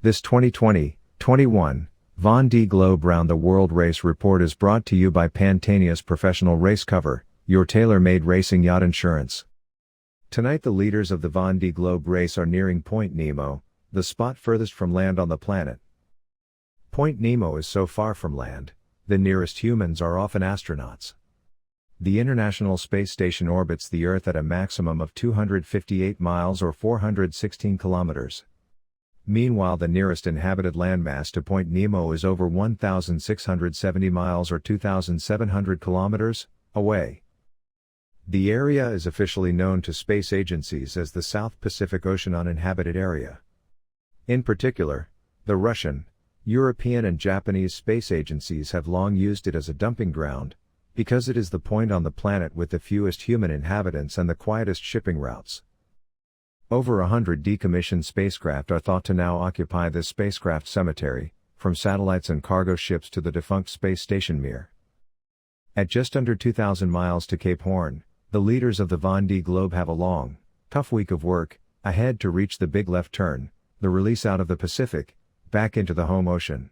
This 2020-21 Vendee Globe Round the World Race Report is brought to you by Pantania's Professional Race Cover, your tailor-made racing yacht insurance. Tonight the leaders of the Vendee Globe race are nearing Poinr Nemo, the spot furthest from land on the planet. Poinr Nemo is so far from land, the nearest humans are often astronauts. The International Space Station orbits the Earth at a maximum of 258 miles or 416 kilometers. Meanwhile, the nearest inhabited landmass to Poinr Nemo is over 1,670 miles or 2,700 kilometers away. The area is officially known to space agencies as the South Pacific Ocean Uninhabited Area. In particular, the Russian, European and Japanese space agencies have long used it as a dumping ground, because it is the point on the planet with the fewest human inhabitants and the quietest shipping routes. Over 100 decommissioned spacecraft are thought to now occupy this spacecraft cemetery, from satellites and cargo ships to the defunct space station Mir. At just under 2,000 miles to Cape Horn, the leaders of the Vendee Globe have a long, tough week of work ahead to reach the big left turn, the release out of the Pacific, back into the home ocean.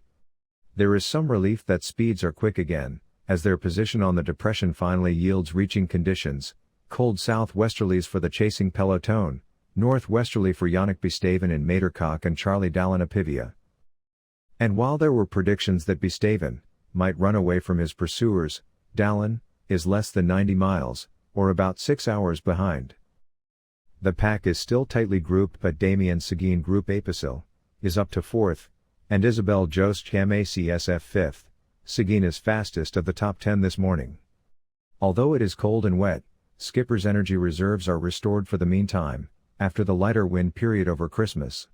There is some relief that speeds are quick again, as their position on the depression finally yields reaching conditions, cold southwesterlies for the chasing peloton, northwesterly for Yannick Bestaven in Maitre Cok and Charlie Dallinapivia. And while there were predictions that Bestaven might run away from his pursuers, Dallin is less than 90 miles, or about 6 hours behind. The pack is still tightly grouped, but Damien Seguin Group Apicil is up to 4th, and Isabelle Jost MACSF 5th. Seguin is fastest of the top 10 this morning. Although it is cold and wet, Skipper's energy reserves are restored for the meantime, after the lighter wind period over Christmas.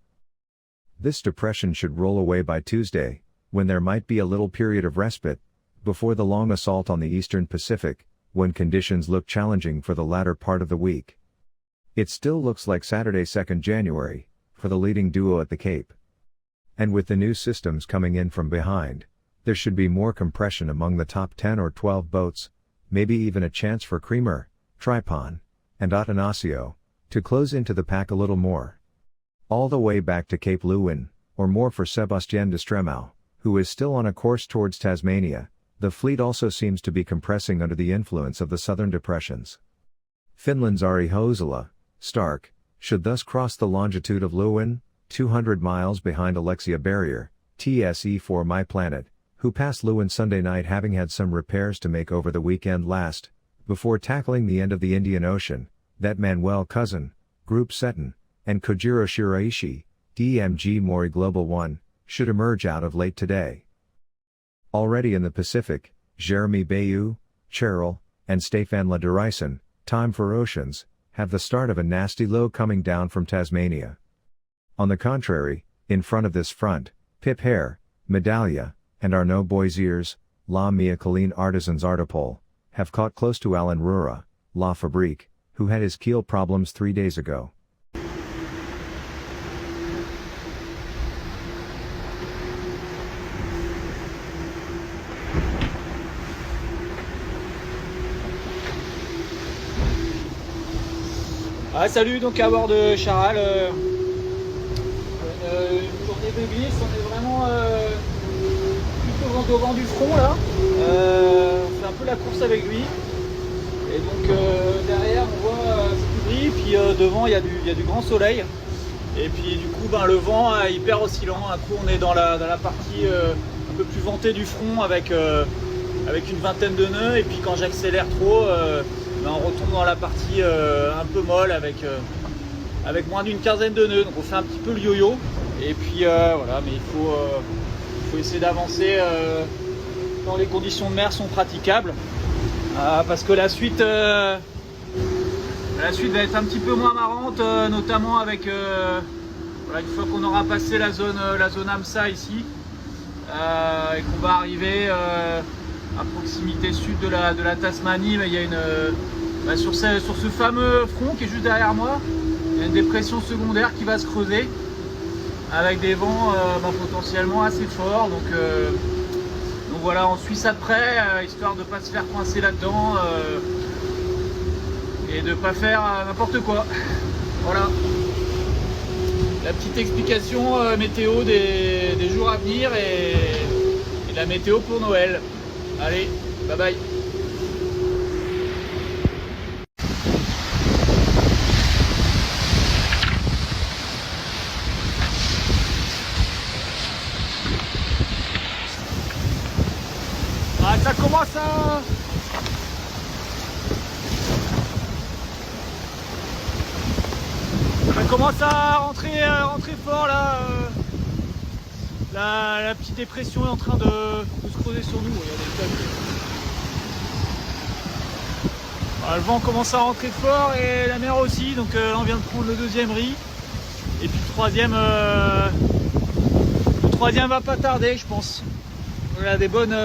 This depression should roll away by Tuesday, when there might be a little period of respite, before the long assault on the eastern Pacific, when conditions look challenging for the latter part of the week. It still looks like Saturday 2nd January, for the leading duo at the Cape. And with the new systems coming in from behind, there should be more compression among the top 10 or 12 boats, maybe even a chance for Creamer, Tripon, and Atanasio to close into the pack a little more. All the way back to Cape Lewin, or more for Sebastien de Stremau, who is still on a course towards Tasmania. The fleet also seems to be compressing under the influence of the southern depressions. Finland's Ari Hosala, Stark, should thus cross the longitude of Lewin, 200 miles behind Alexia Barrier, TSE4 My Planet, who passed Lewin Sunday night having had some repairs to make over the weekend last, before tackling the end of the Indian Ocean, that Manuel Cousin, Group Seton, and Kojiro Shiraishi, DMG Mori Global 1, should emerge out of late today. Already in the Pacific, Jeremie Beyou, Cheryl, and Stefan La Derison, Time for Oceans, have the start of a nasty low coming down from Tasmania. On the contrary, in front of this front, Pip Hare, Medallia, and Arnaud Boisiers, La Mia Colleen Artisans Artipole, have caught close to Alan Rura, La Fabrique, who had his keel problems 3 days ago. Ah, salut, donc à bord de Charal, une journée de glisse, on est vraiment plutôt au vent du front là, on fait un peu la course avec lui, et donc derrière on voit c'est plus gris, puis devant il y a du grand soleil, et puis du coup le vent est hyper oscillant. Un coup on est dans la partie un peu plus ventée du front avec une vingtaine de nœuds, et puis quand j'accélère trop, on retombe dans la partie un peu molle avec moins d'une quinzaine de nœuds, donc on fait un petit peu le yo-yo, et puis voilà, mais il faut essayer d'avancer quand les conditions de mer sont praticables, parce que la suite va être un petit peu moins marrante, notamment avec voilà, une fois qu'on aura passé la zone AMSA ici, et qu'on va arriver à proximité sud de la Tasmanie, mais il y a sur ce fameux front qui est juste derrière moi, il y a une dépression secondaire qui va se creuser avec des vents potentiellement assez forts, donc voilà, on suit ça de près, histoire de ne pas se faire coincer là-dedans et de ne pas faire n'importe quoi. Voilà. la petite explication météo des jours à venir et la météo pour Noël. Allez, bye bye. Ah, ça commence à... Ça commence à rentrer fort là. La petite dépression est en train de se creuser sur nous. Regardez, le vent commence à rentrer fort et la mer aussi. Donc là on vient de prendre le deuxième riz. Et puis le troisième va pas tarder, je pense. On a des bonnes...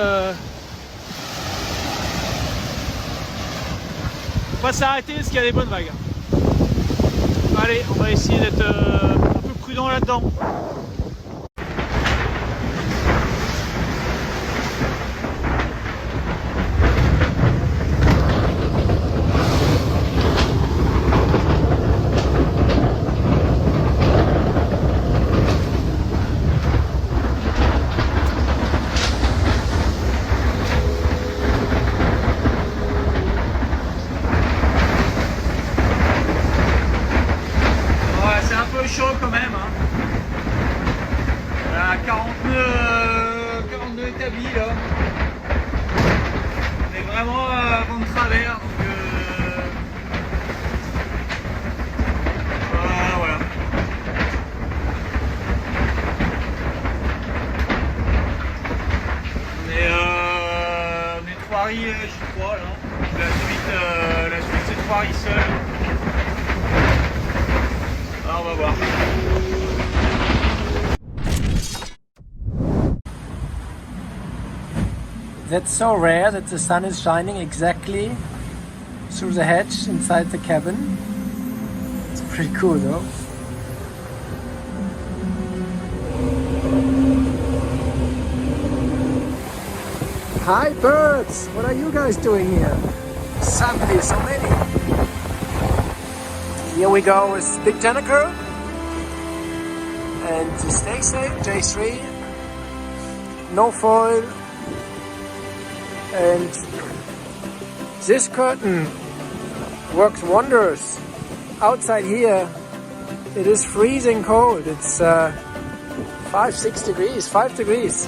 On va s'arrêter parce qu'il y a des bonnes vagues. Allez, on va essayer d'être un peu prudent là-dedans. Chaud quand même, hein. Voilà, 42 établis là. On est vraiment vent de travers, donc voilà. On est 3 riz, je crois là. La suite c'est 3 riz seuls. On va voir. That's so rare that the sun is shining exactly through the hatch inside the cabin. It's pretty cool though. Hi birds! What are you guys doing here? Suddenly so many. Here we go with Big Tentacle and stay safe, J3, no foil, and this curtain works wonders. Outside here it is freezing cold, it's 5 degrees,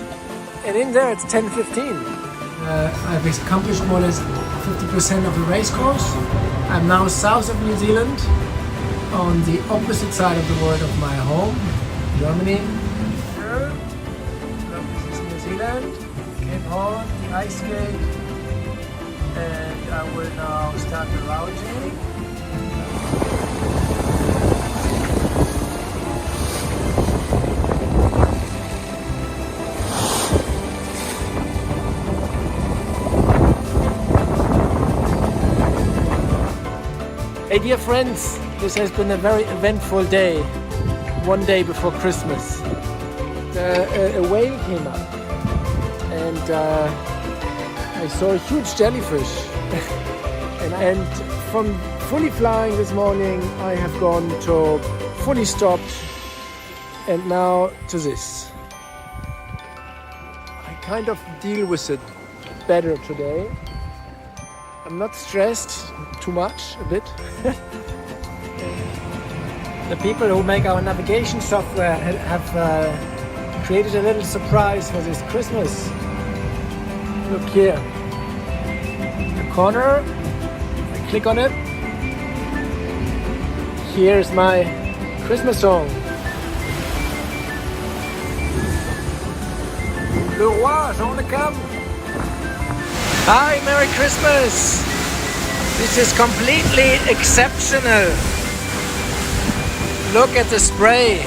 and in there it's 10-15. I've accomplished more or less 50% of the race course. I'm now south of New Zealand, on the opposite side of the world of my home, Germany. Here, this is New Zealand, Cape Horn, the ice skate, and I will now start the routing. Hey dear friends, this has been a very eventful day, one day before Christmas. A whale came up and I saw a huge jellyfish and from fully flying this morning I have gone to fully stopped and now to this. I kind of deal with it better today. I'm not stressed too much, a bit. The people who make our navigation software have created a little surprise for this Christmas. Look here, the corner, I click on it. Here's my Christmas song. Le roi, Jean le Cam. Hi, Merry Christmas! This is completely exceptional. Look at the spray.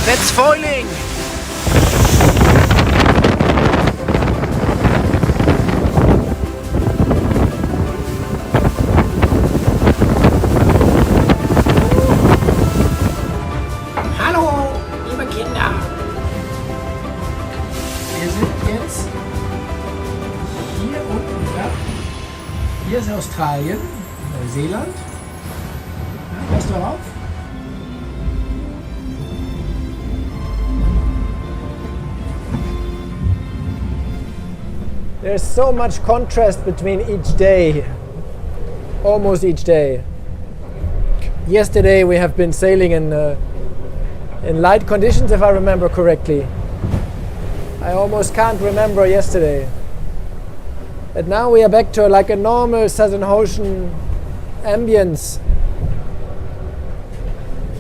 That's foiling. Hallo, liebe Kinder. Wir sind jetzt hier unten, ja? Hier ist Australien, Neuseeland. Ja, passt doch auf. There's so much contrast between each day, almost each day. Yesterday we have been sailing in light conditions, if I remember correctly. I almost can't remember yesterday. But now we are back to like a normal Southern Ocean ambience.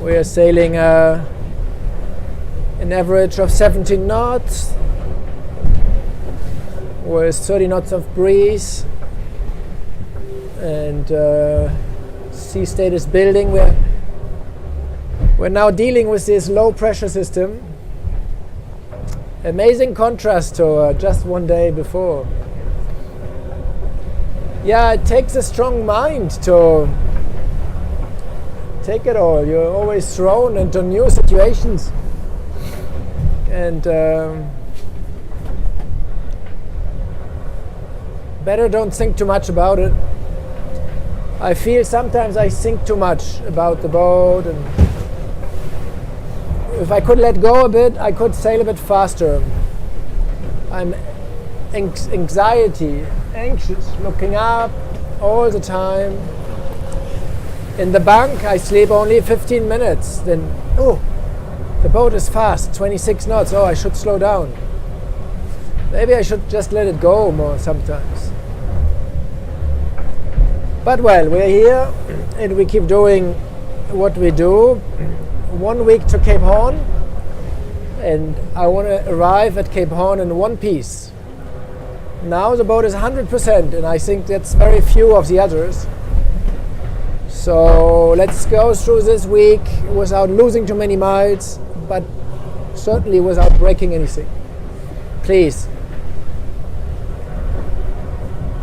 We are sailing an average of 17 knots with 30 knots of breeze, and sea state is building. We're now dealing with this low pressure system. Amazing contrast to just one day before. Yeah, it takes a strong mind to take it all. You're always thrown into new situations, and better don't think too much about it. I feel sometimes I think too much about the boat, and if I could let go a bit, I could sail a bit faster. I'm anxious, looking up all the time. In the bunk, I sleep only 15 minutes. Then, oh, the boat is fast, 26 knots. Oh, I should slow down. Maybe I should just let it go more sometimes. But well, we're here and we keep doing what we do. 1 week to Cape Horn, and I want to arrive at Cape Horn in one piece. Now the boat is 100%, and I think that's very few of the others. So let's go through this week without losing too many miles, but certainly without breaking anything. Please.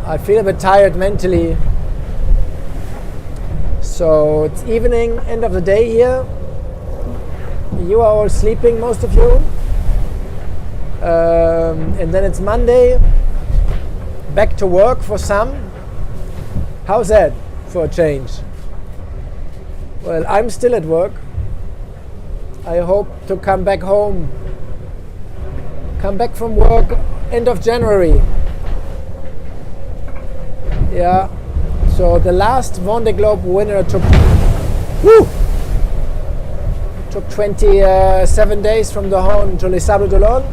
I feel a bit tired mentally. So it's evening, end of the day here. You are all sleeping, most of you. And then it's Monday. Back to work for some. How's that for a change? Well, I'm still at work. I hope to come back home. Come back from work end of January. Yeah. So the last Vendee Globe winner took 27 days from the Horn to Les Sables d'Olonne.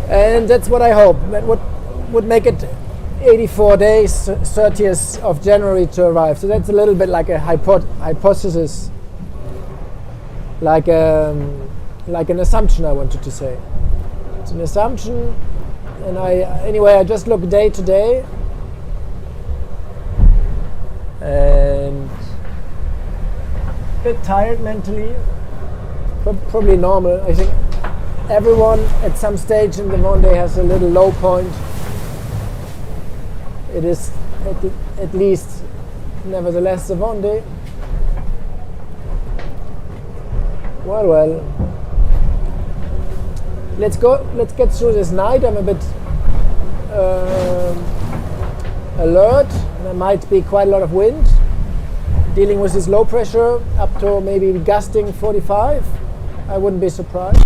And that's what I hope. That would make it 84 days, 30th of January to arrive. So that's a little bit like a hypothesis, like an assumption I wanted to say. It's an assumption, and I just look day to day, and a bit tired mentally, probably normal. I think everyone at some stage in the Vendee has a little low point. It is at least, nevertheless, the Vendee. Well. Let's get through this night. I'm a bit alert. There might be quite a lot of wind. Dealing with this low pressure up to maybe gusting 45. I wouldn't be surprised.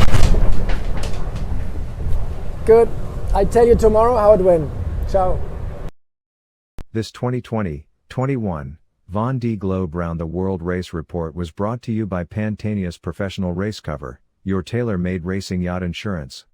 Good. I tell you tomorrow how it went. Ciao. This 2020-21 Vendee Globe Round the World Race Report was brought to you by Pantania's Professional Race Cover, your tailor-made racing yacht insurance.